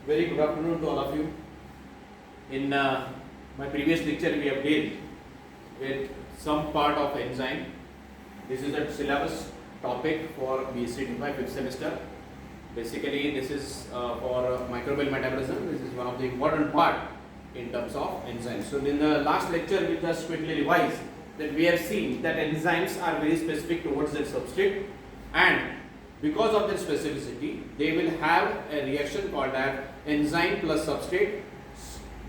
Very good afternoon to all of you. In my previous lecture, we have dealt with some part of enzyme. This is a syllabus topic for B.Sc.T.Y 5th semester. Basically, this is for microbial metabolism. This is one of the important part in terms of enzymes. So, in the last lecture, we just quickly revised that we have seen that enzymes are very specific towards their substrate, and because of their specificity, they will have a reaction called as enzyme plus substrate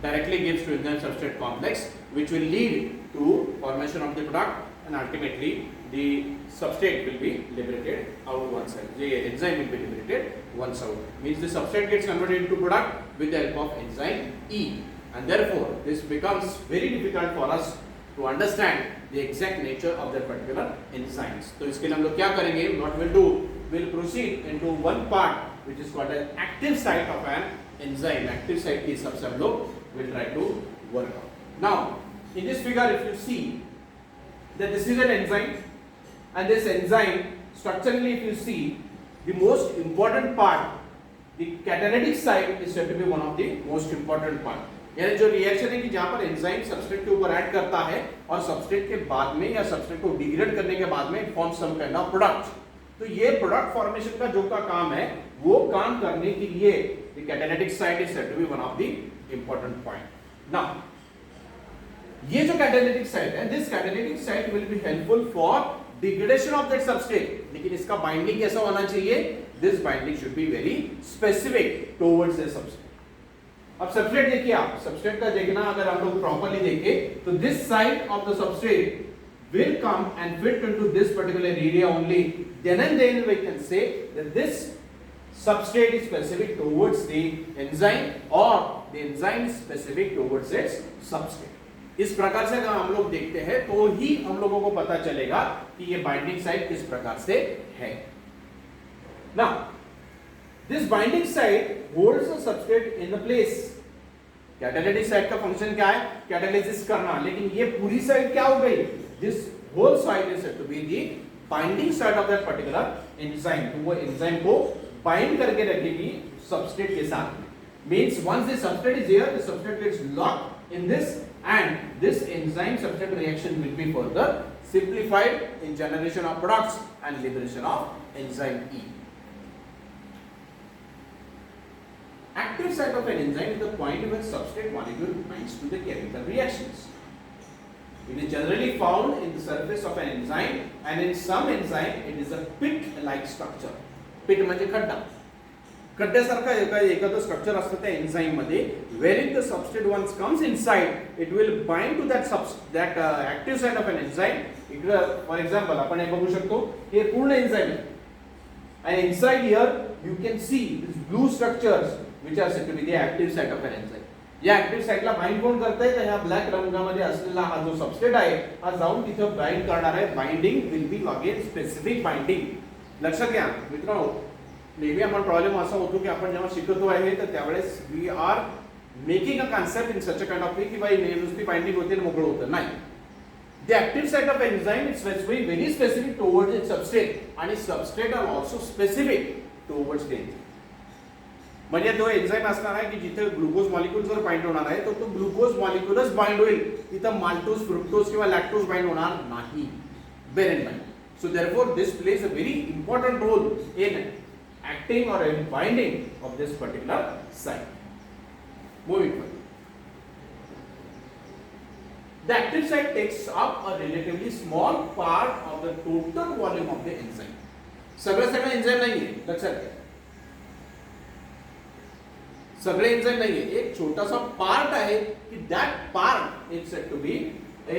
directly gives to enzyme substrate complex, which will lead to formation of the product, and ultimately the substrate will be liberated out one side. The enzyme will be liberated once out. Means the substrate gets converted into product with the help of enzyme E, and therefore this becomes very difficult for us to understand the exact nature of that particular enzymes. तो इसके लिए हम लोग क्या करेंगे? What we'll do, we'll proceed into one part which is called an active site of an enzyme. Active site की सबसे हम लोग will try to work out. Now, in this figure, if you see that this is an enzyme, and this enzyme structurally, if you see, the most important part, the catalytic site is said to be one of the most important part. यानी जो reaction है कि जहां पर enzyme substrate के ऊपर add करता है और substrate के बाद में या सबस्ट्रेट को डिग्रेड करने के बाद में form some kind of product. तो ये प्रोडक्ट फॉर्मेशन का जो का काम है वो काम करने के लिए the catalytic site is said to be one of the important point. Now ये जो कैटालिटिक साइट है, this catalytic site will be helpful for degradation of that substrate. लेकिन इसका बाइंडिंग कैसा होना चाहिए? This binding should be very specific towards the substrate. अब substrate देखिए, आप सबस्ट्रेट का देखना अगर हम लोग प्रॉपर्ली देखें तो this side of the substrate will come and fit into this particular area only. Then and then we can say that this substrate is specific towards the enzyme or the enzyme is specific towards its substrate. इस प्रकार से अगर हम लोग देखते हैं तो ही हम लोगों को पता चलेगा कि ये बाइंडिंग साइट किस प्रकार से है. Now, this binding site holds the substrate in the place. Catalytic site का फंक्शन क्या है? कैटालिसिस करना. लेकिन ये पूरी साइट क्या हो गई? This whole site is said to be the binding site of that particular enzyme. तो वो enzyme को bind करके रखेगी substrate के साथ. Means once the substrate is here, the substrate gets locked in this, and this enzyme substrate reaction will be further simplified in generation of products and liberation of enzyme E. Active site of an enzyme is the point where substrate molecule binds to the chemical reactions. It is generally found in the surface of an enzyme, and in some enzyme it is a pit-like structure. Pit म्हणजे खड्डा. खड्ड्यासारखा एखादं structure असतं त्या enzyme मध्ये. Wherein the substrate once comes inside, it will bind to that active site of an enzyme. For example, आपण हे बघू शकतो, हे पूर्ण एन्झाइम आहे. And inside here you can see these blue structures which are said to be the active site of an enzyme. या active साइटला bind कोण करतंय? तर ह्या ब्लॅक रंगामध्ये असलेला हा जो सबस्ट्रेट आहे हा जाऊन तिथे बाइंड करणार आहे. Binding will be again specific binding. लक्षात घ्या मित्रांनो, नेहमी आपण प्रॉब्लेम असा होतो की आपण जेव्हा शिकतो आहे तर त्यावेळेस we are making a concept in such a kind of way की बाई नुसती बाइंडिंग होते आणि मोकळं होतं. नाही, the active site of enzyme is very specific towards its substrate, आणि substrate are also specific towards the enzyme. म्हणजे तो एन्झाइम असणार आहे की जिथे ग्लुकोज मॉलिक्यूल जर बाइंड होणार आहे तर तो ग्लुकोज मॉलिक्यूलच बाइंड होईल, तिथं माल्टोज, फ्रुक्टोज किंवा लॅक्टोज बाइंड होणार नाही. Bear in mind. So therefore this plays a very important role in acting or in binding of this particular site. Moving forward, the active site takes up a relatively small part of the total volume of the enzyme. सगळं enzyme नाहीये, लक्षात घ्या. सगळे enzyme नाहीये, एक छोटासा part आहे की that part is said to be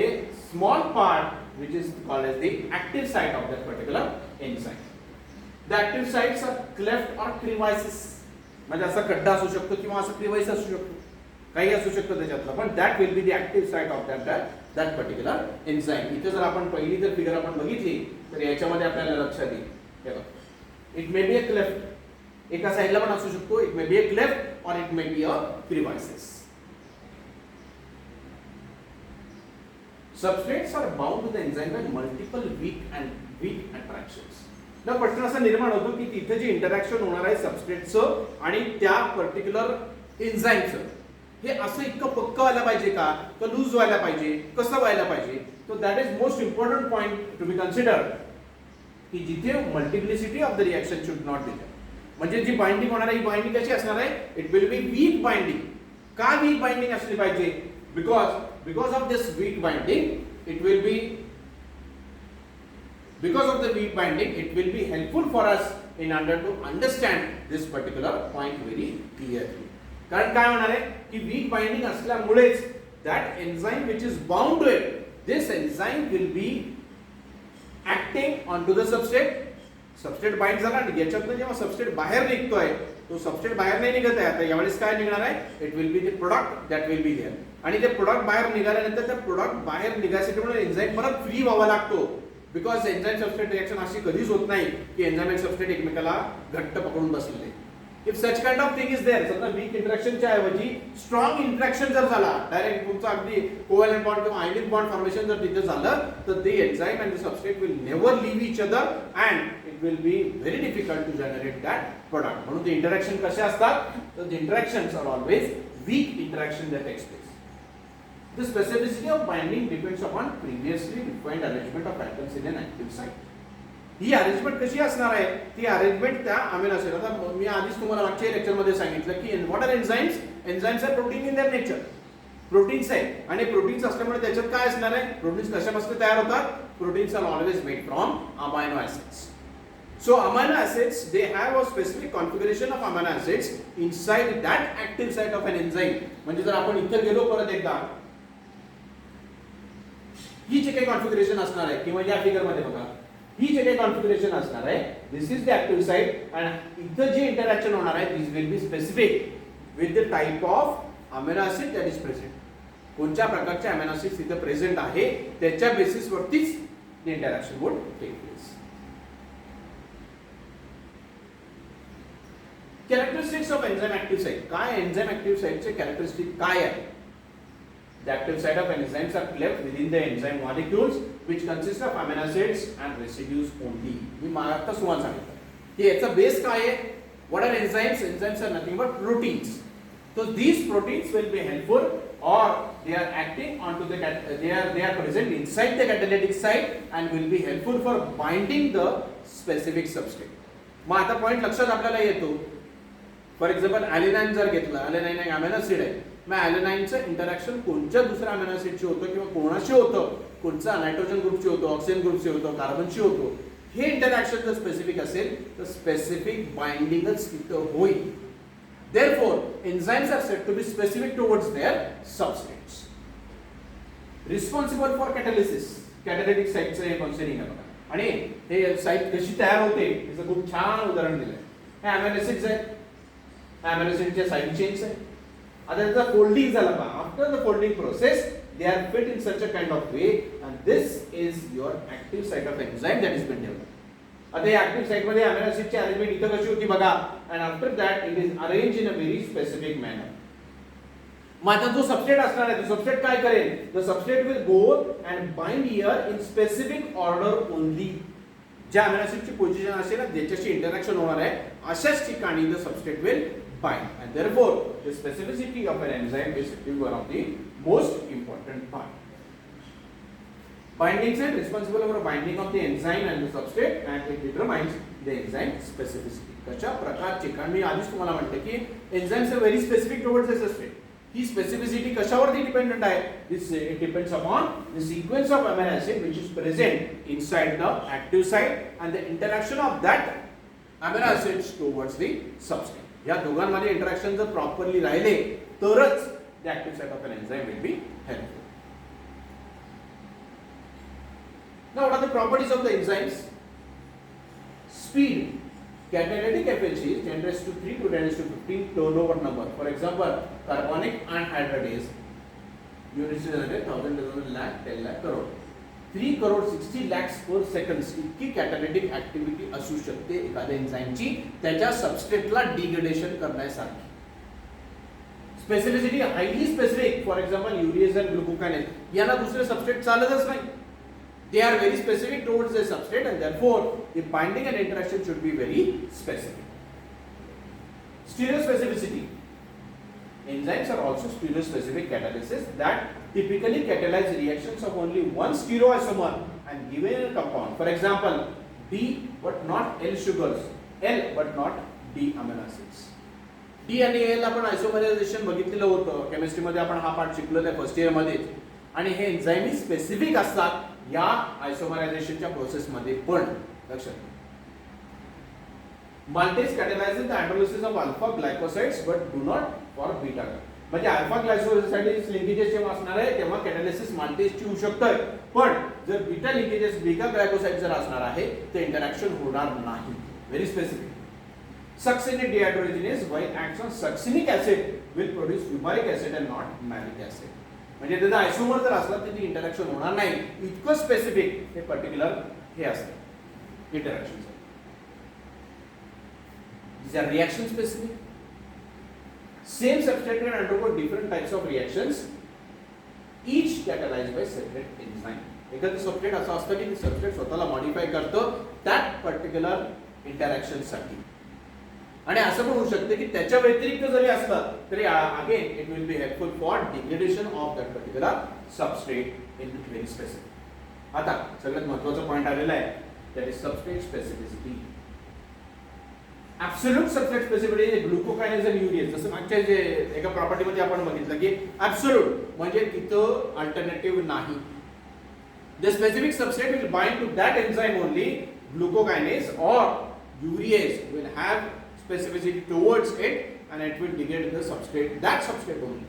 a small part which is called as the active site of that particular enzyme. The active sites are cleft or crevices. म्हणजे असा खड्डा असू शकतो किंवा असा क्रिवाइस असू शकतो, काही असू शकतं त्याच्यातलं, पण that will be the active site of that particular enzyme. इथे जर आपण पहिली जर फिगर आपण बघितली तर याच्यामध्ये आपल्याला लक्षात येईल. हे बघा, it may be a cleft. एका साइडला पण असू शकतो, it may be a cleft or it may be a crevices. Substrates are bound to the enzyme by multiple weak attractions. ना प्रश्न असा निर्माण होतो की तिथे जे इंटरॅक्शन होणार आहे सबस्ट्रेटचं आणि त्या पर्टिक्युलर एन्झाईमचं हे असं इतकं पक्क व्हायला पाहिजे का लूज व्हायला पाहिजे, कसं व्हायला पाहिजे? तो that is most important point to be consider, की जिथे multiplicity of the reaction should not be. म्हणजे जी बाइंडिंग होणार आहे ही बाइंडिंग कशी असणार आहे? It will be weak binding. का वीक बाइंडिंग असली पाहिजे? Because of this weak binding it will be because of the weak binding it will be helpful for us in order to understand this particular point very clearly. कारण काय होणार आहे की weak binding असल्यामुळेच that enzyme which is bound to it, this enzyme will be acting onto the substrate. Substrate bind झाला आणि याच्यातून जेव्हा सबस्ट्रेट बाहेर निघतोय तो सबस्ट्रेट बाहेर नाही निघत आहे. आता यावेळेस काय निघणार आहे? It will be the product that will be there. आणि ते प्रोडक्ट बाहेर निघाल्यानंतर त्या प्रोडक्ट बाहेर निघायसाठी म्हणून एन्झाईम परत फ्री व्हावा लागतो. बिकॉज एन्झाईम सबस्ट्रेट रिएक्शन अशी कधीच होत नाही की एन्झाईम आणि सबस्ट्रेट एकमेकाला घट्ट पकडून बसलेले. If such kind of thing is there, समजा वीक इंटरॅक्शनच्या ऐवजी स्ट्रॉंग इंटरॅक्शन जर झाला, डायरेक्ट तुमचा अगदी कोव्हॅलेंट बॉन्ड किंवा आयनिक बॉन्ड फॉर्मेशन जर तिथे झालं तर ते enzyme and the substrate will never leave each other and it will be very difficult to generate that product. म्हणून ते इंटरॅक्शन कसे असतात? तर the interactions are always weak interaction that takes place. The specificity of binding depends upon previously defined arrangement of atoms in an active site. He arrangement कशी असणार आहे? ती arrangement त्या अमिनो ऍसिड. आता मी आधीच तुम्हाला मागच्या लेक्चर मध्ये सांगितलं की what are enzymes? Enzymes are protein in their nature. Proteins आहे आणि प्रोटीन्स असल्यामुळे त्याच्यात काय असणार आहे? प्रोटीन्स कशापासून तयार होतात? Proteins are always made from amino acids. So amino acids, they have a specific configuration of amino acids inside that active site of an enzyme. म्हणजे जर आपण इथे गेलो परत एकदा, ही जे काही कॉन्फिगरेशन असणार आहे किंवा या फिगर मध्ये बघा, ही जे काही कॉन्फिगरेशन असणार आहे, this is the active site and इथं जे इंटरॅक्शन होणार आहे this will be specific with the type of amino acid that is present. कोणत्या प्रकारचे अमिनो ऍसिड तिथे प्रेझेंट आहे त्याच्या बेसिस वरतीच the interaction would take place. Characteristics of enzyme active site. काय एन्झाइम ऍक्टिव्ह साइटचे कॅरेक्टरिस्टिक काय आहे? The active site of enzymes are left within the enzyme molecules which consist of amino acids and residues only. मी आता सुरुवात सांगितलं की याचा base काय आहे? What are enzymes? Enzymes are nothing but proteins. So these proteins will be helpful or they are acting onto the they are present inside the catalytic site and will be helpful for binding the specific substrate. मग आता point लक्षात आपल्याला येतो. For example ॲलिनाइन जर घेतलं, ॲलिनाइन एक amino acid आहे. मग ॲलिनाइनचं इंटरॅक्शन कोणत्या दुसऱ्या अमिनो ऍसिडशी होतं किंवा कोणाशी होतं? कोणत्या नायट्रोजन ग्रुपशी होतं, ऑक्सिजन ग्रुपशी होतं, कार्बनशी होतं. हे इंटरॅक्शन जर स्पेसिफिक असेल तर स्पेसिफिक बाइंडिंगच तिथं होईल. Therefore, enzymes are said to be specific towards their substrates. Responsible for catalysis. Catalytic siteचं हे फंक्शनिंग आहे बघा. आणि हे साइट कशी तयार होते याचं खूप छान उदाहरण दिलंय. हे अमिनो ऍसिड्स आहेत. अमिनो ऍसिडचे साइड चेन्स आहे. आता त्याचा फोल्डिंग झाला पहा. After the folding process they are fit in such a kind of way and this is your active site of enzyme that is been developed. आता या active site मध्ये amino ऍसिडची arrangement इथं कशी होती बघा. and after that it is arranged in a very specific manner. मग आता जो सबस्ट्रेट असणार आहे तो सबस्ट्रेट काय करेल? the substrate will go and bind here in specific order only. ज्या अमिनो ऍसिडची पोझिशन असेल ना ज्याच्याशी इंटरॅक्शन होणार आहे अशाच ठिकाणी the substrate will bind and therefore the specificity of an enzyme is one of the most important part. Binding site responsible for binding of the enzyme and the substrate and it determines the enzyme specificity. कशा प्रकारचे? कारण मी आधीच तुम्हाला म्हटलं की enzymes are very specific towards the substrate. ही specificity कशावरती dependent आहे? This it depends upon the sequence of amino acid which is present inside the active site and the interaction of that amino acids towards the substrate. या दोघांमध्ये interaction जर properly राहिले तरच the active site of an enzyme will be helpful. Now what are the properties of the enzymes? Speed. Catalytic efficiency is 10 raised to 3 to 10 raised to 15 turnover number. For example, carbonic anhydride units is 1,000, 1,000 lakh, 10 lakh, crore. 3 crore 60 lakhs per second इतकी कॅटॅलिटिक activity असू शकते एखाद्या एन्झाईमची त्याच्या सबस्ट्रेटला degradation करण्यासाठी. Specificity highly specific. For example urease and glucokinase यांना दुसरे सबस्ट्रेट चालतच नाही. They are very specific towards the substrate and therefore the binding and interaction should be very specific. Stereospecificity. Enzymes are also stereospecific catalysis that typically catalyze reactions of only one stereoisomer and given a compound. For example, D but not L sugars, L but not D amino acids. D आणि L आपण आयसोमरायझेशन बघितलेलं होतं केमिस्ट्रीमध्ये, आपण हा part शिकलो आहे first year मध्ये. आणि हे एन्झाइम स्पेसिफिक असतात या आयसोमरायझेशनच्या प्रोसेसमध्ये पण. लक्षात Maltase catalyzes the hydrolysis of alpha glycosides but do not for beta. म्हणजे अल्फा ग्लायकोसाइड्स लिंकेजेस जेव्हा असणार आहे तेव्हा कॅटॅलिसिस माल्टेजची होऊ शकतं, पण जर बीटा लिंकेजेस बीटा ग्लायकोसाइड जर असणार आहे ते इंटरॅक्शन होणार नाही. Very specific. Succinic dehydrogenase while acts on succinic acid will produce fumaric acid and not malic acid. म्हणजे त्याचा आयसोमर जर असला तर ती इंटरॅक्शन होणार नाही. इतकं स्पेसिफिक हे पर्टिक्युलर हे असतं interaction. These are reaction specific. Same substrate can undergo different types of reactions, each catalyzed by separate enzyme. एखादं सबस्ट्रेट असं असतं की सबस्ट्रेट स्वतःला मॉडिफाय करतं that particular interaction साठी. आणि असं पण होऊ शकतं की त्याच्या व्यतिरिक्त जरी असलं तरी again it will be helpful for degradation of that particular substrate in very specific. आता सगळ्यात महत्त्वाचा पॉइंट आलेला आहे, that is substrate specificity. Absolute substrate specificity glucokinase आणि युरियस, जसं मागच्या जे एका प्रॉपर्टी मध्ये आपण बघितलं की ऍब्सोल्यूट म्हणजे तिथं अल्टरनेटिव्ह नाही. The specific substrate will bind to that enzyme only. Glucokinase और urease will have specificity towards it and it will degrade the substrate, that substrate only.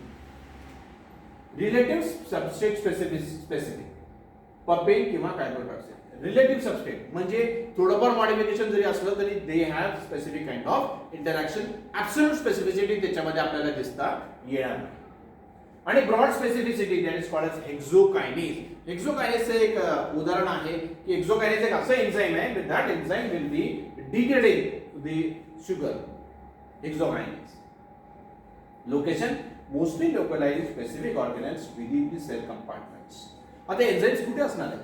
Relative substrate specific papain किंवा कार्बोटॉक्सिन. Relative substrate म्हणजे थोडंफार modification जरी असलं तरी they have specific kind of interaction. Absolute specificity त्याच्यामध्ये आपल्याला दिसता येणार नाही. आणि broad specificity that is called as hexokinase. हेक्सोकायनेजचे एक उदाहरण आहे की हेक्सोकायनेज एक असं एन्झाइम आहे that enzyme will be degrading the sugar. Hexokinase. Location mostly localized specific organelles within the cell compartments. आता एन्झाइम्स कुठे असणार आहे?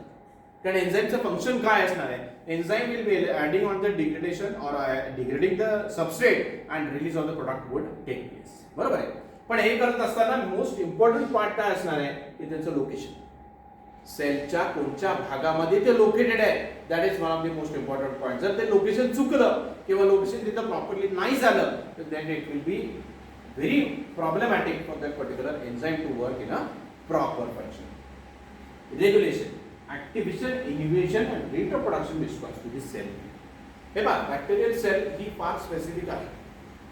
कारण एन्झाइमचं फंक्शन काय असणार आहे? Enzyme will be adding on the degradation और degrading the substrate and release of the product would take place. बरोबर आहे. पण हे करत असताना मोस्ट इम्पॉर्टंट पार्ट काय असणार आहे की त्यांचं लोकेशन. सेलच्या कोणत्या भागामध्ये ते लोकेटेड आहे, that is one of the most important point. जर ते लोकेशन चुकलं किंवा लोकेशन तिथं प्रॉपरली नाही झालं तर that it will be very problematic for that particular enzyme to work in a proper function. Regulation, activation, inhibition and reproduction response to this cell. हे पहा, बॅक्टेरियल सेल ही फार स्पेसिफिक आहे,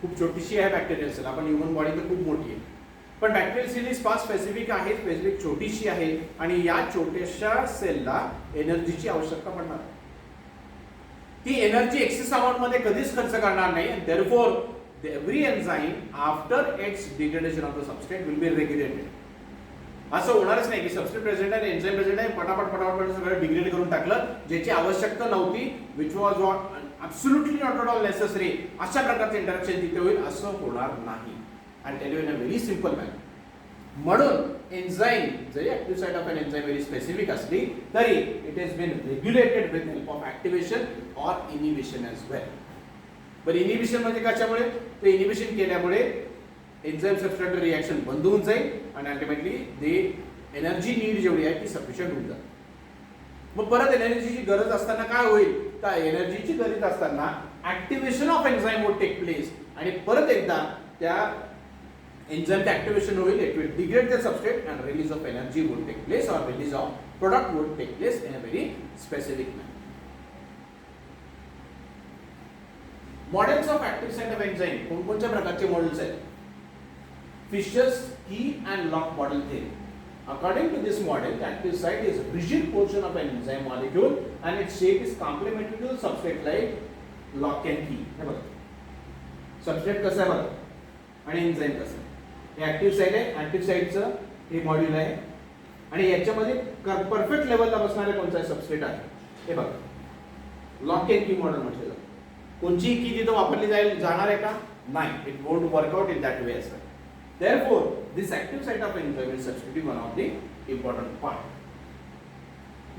खूप छोटीशी आहे बॅक्टेरियल सेल. आपण ह्यूमन बॉडी तर खूप मोठी आहे, पण बॅक्टेरियल सेल ही फार स्पेसिफिक आहे, स्पेसिफिक छोटीशी आहे आणि या छोट्याशा सेलला एनर्जीची आवश्यकता पडणार. ती एनर्जी एक्सेस अमाउंट मध्ये कधीच खर्च करणार नाही. आणि therefore every enzyme after its degradation of the substrate will be regulated. असं होणारच नाही की सबस्ट्रेट प्रेझेंट आहे, एन्झाइम प्रेझेंट आहे, पटापट सगळं डिग्रेड करून टाकलं ज्याची आवश्यकता नव्हती, which was absolutely not at all necessary. अशा प्रकारचे इंटरॅक्शन तिथे होईल, असं होणार नाही. आणि tell you in a very simple manner. म्हणून एन्झाइम जरी active site of an enzyme very specific असली तरी it has been regulated with help of activation or inhibition as well. बरं, इनिबिशन म्हणजे कशामुळे? ते इनिबिशन केल्यामुळे एन्झाइम सबस्ट्रेट रिएक्शन बंद होऊन जाईल आणि अल्टिमेटली दे एनर्जी नीड जेवढी आहे ती सफिशियंट होऊन जाईल. मग परत एनर्जीची गरज असताना काय होईल? तर एनर्जीची गरज असताना activation of enzyme would take place आणि परत एकदा त्या एन्झाइमचं ऍक्टिव्हेशन होईल. It will degrade the substrate and release of energy would take place और release of product would take place in a very specific manner. Models of active site of enzyme, कोणकोणत्या प्रकारचे models आहेत? Fischer's key and lock model theory. According to this model, the active site is a rigid portion of an enzyme molecule and its shape is complementary to the substrate like lock and key. हे बघा, substrate कसं आहे बघा आणि enzyme कसं आहे. हे active site आहे, ऍक्टिव्ह साइटचं हे मॉड्यूल आहे आणि याच्यामध्ये परफेक्ट लेवलला बसणारे कोणता सबस्ट्रेट आहे हे बघा. लॉक अँड की मॉडेल म्हटलं जातं. कोणची की तिथं वापरली जाणार आहे का? नाही. It won't work out in that way as well. Therefore, this active site of enzyme is substitute one of the important part.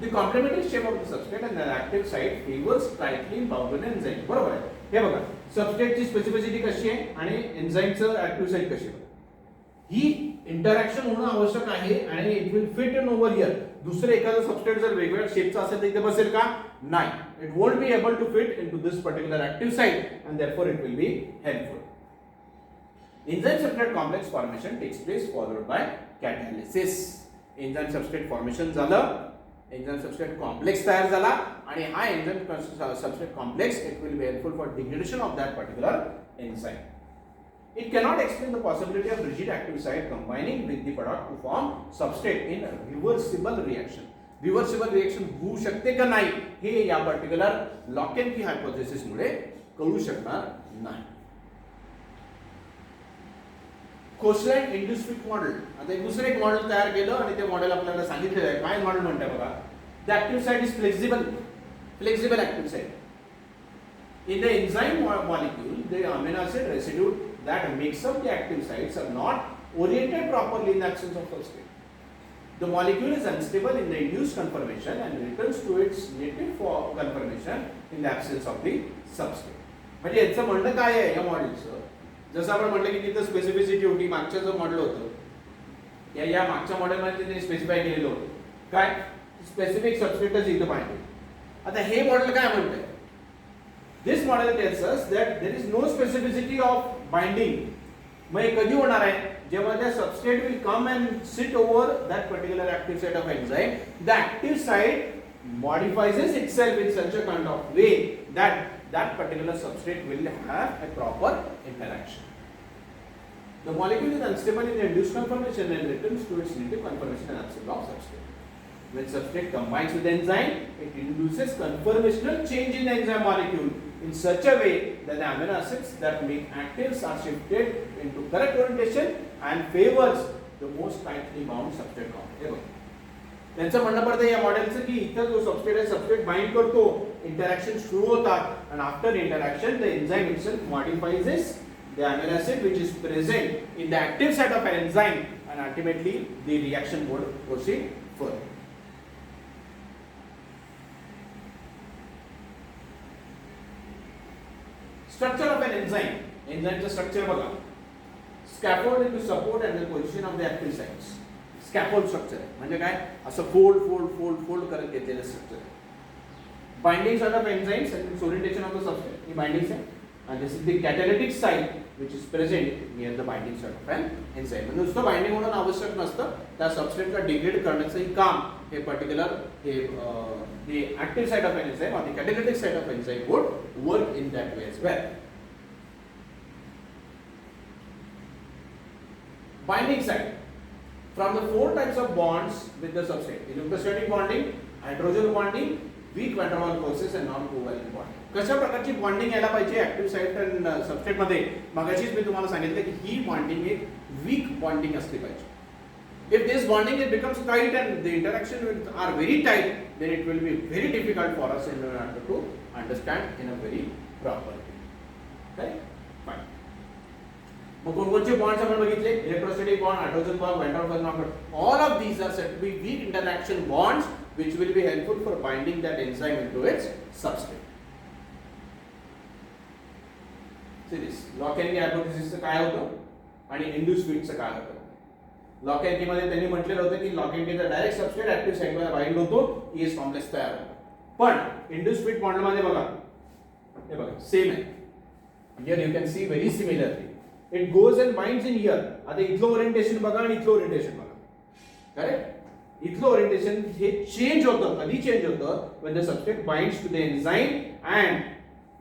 The complementary shape of the substrate and the active site favors tightly bound enzyme. बरोबर आहे. हे बघा, सबस्ट्रेटची specificity कशी आहे आणि एन्झाइमचं active site कशी आहे. ही interaction होणं आवश्यक आहे आणि it will fit in over here. दुसरं एखादं सबस्ट्रेट जर वेगवेगळ्या शेपचा असेल तर इथे बसेल का? नाही. It won't be able to fit into this particular active site and therefore it will be helpful. Enzyme substrate complex formation takes place followed by catalysis. Enzyme substrate formation झालं, enzyme substrate complex तयार झाला आणि हा enzyme substrate complex it will be helpful for degradation of that particular enzyme. It cannot explain the possibility of rigid active site combining with the product to form substrate in reversible reaction. Reversible reaction होऊ शकते का नाही हे या particular lock end की hypothesis मुळे कळू शकणार नाही. कोशलँड इंड्यूस फिट मॉडेल. आता एक दुसरे एक मॉडेल तयार केलं आणि ते मॉडेल आपल्याला सांगितलेलं आहे. काय मॉडेल म्हणतात बघा? The active site is flexible active site. In the enzyme molecule, the amino acid residue that makes up the active sites are not oriented properly in the absence of substrate. The molecule is unstable in the induced conformation and returns to its native conformation in the absence of the substrate. म्हणजे याचं म्हणणं काय आहे या मॉडेलचं? जसं आपण म्हटलं की तिथं स्पेसिफिसिटी होती. मागच्या जो मॉडेल होतं या मागच्या मॉडेलमध्ये तिने स्पेसिफाय केलेलं होतं काय? स्पेसिफिक सबस्ट्रेटच इथं पाहिजे. आता हे मॉडेल काय म्हणतंय? This model tells us that there is no specificity of binding. मग हे कधी होणार आहे? जेव्हा त्या substrate will come and sit over that particular active site of enzyme, the active site modifies itself in such a kind of way that that particular substrate will have a proper interaction. The molecule is unstable in the induced conformation and returns to its native conformation in absence of substrate. When substrate combines with the enzyme, it induces conformational change in the enzyme molecule in such a way that the amino acids that make actives are shifted into correct orientation and favors the most tightly bound substrate complex. त्यांचं म्हणणं पडतं या मॉडेलचं की इथं जो substrate आहे substrate bind करतो, interaction सुरू होतात आणि after interaction the enzyme itself modifies the amino acid which is present in the active site of an enzyme and ultimately the reaction would proceed further. Structure of an enzyme. Enzyme's structure बघा. Scaffold to support and the position of the active sites. Scaffold structure म्हणजे काय? असं fold करत घेतलेलं structure. Binding site of enzymes and its orientation of the substrate. He binding site. And this is the catalytic site which is present near the binding site of an enzyme. नुसतं binding होणं आवश्यक नसतं. त्या सबस्ट्रेटला degrade करण्याचं ही काम हे particular the active site of an enzyme or the catalytic site of enzyme would work in that way as well. Binding site. From the four types of bonds with the substrate: electrostatic bonding, hydrogen bonding, weak van der Waals forces and non-covalent bonding. कशा प्रकारची bonding यायला पाहिजे active site and substrate मध्ये? मगाशीच मी तुम्हाला सांगितलं की ही bonding एक वीक बॉन्डिंग असली पाहिजे. If this bonding it becomes tight and the interaction are very tight, then it will be very difficult for us in order to understand in a very proper way. Right? Fine. मग कोणकोणचे bonds आपण बघितले? Electrostatic bond, hydrogen bond, van der Waals bond. All of these are said to be weak interaction bonds which will be helpful for binding that enzyme into its substrate. Series lock end की हायपोथेसिसचं काय होतं आणि induce फिटचं काय होतं? Lock end की मध्ये त्यांनी म्हटलेलं होतं की लॉक एंड कीचा डायरेक्ट सबस्ट्रेट ऍक्टिव्ह साइटमध्ये बाइंड होतो, ES कॉम्प्लेक्स तयार होतो. पण इंड्यूस फिट मॉडेल मध्ये बघा, हे बघा सेम आहे. Here you can see very similarly it goes and binds in here. आता इथलं ओरिएंटेशन बघा आणि इथलं ओरिएंटेशन बघा. करेक्ट? इथलं ओरिएंटेशन हे चेंज होतं. कधी चेंज होतं? when the substrate binds to the enzyme and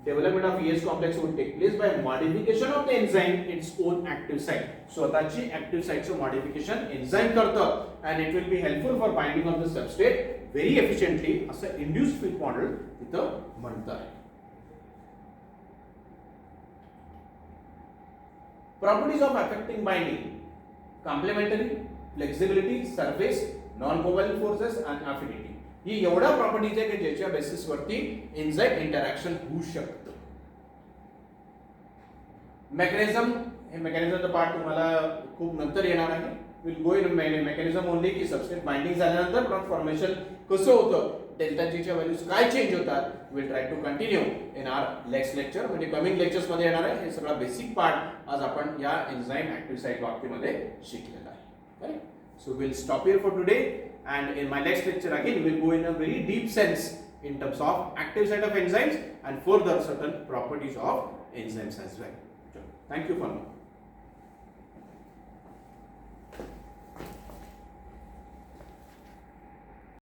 development of ES complex would take place by modification of the enzyme its own active site. स्वतःची active site चं modification enzyme करतं and it will be helpful for binding of the substrate very efficiently. असं induced fit model इथं म्हणतं आहे. Properties of affecting binding: complementary, flexibility, surface, non-covalent forces and affinity. ही एवढा properties आहे की ज्याच्या बेसिस वरती एन्झाइम इंटरॅक्शन होऊ शकतं. मेकॅनिझम, हे मेकॅनिझमचा पार्ट तुम्हाला खूप नंतर येणार आहे. Will go in mechanism only की सबस्ट्रेट बाइंडिंग झाल्यानंतर प्रॉडक्ट फॉर्मेशन कसं होतं डेल्टा जीच्या व्हॅल्यूज काय चेंज होतात, will try to continue in our next lecture. म्हणजे कमिंग लेक्चर्स मध्ये येणार आहे. हे सगळा बेसिक पार्ट आज आपण या एन्झाईम ऍक्टिव्ह साइट बाबतीमध्ये शिकलेला आहे. Correct. So we'll stop here for today, and in my next lecture again we'll go in a very deep sense in terms of active site of enzymes and further certain properties of enzymes as well. Thank you for now.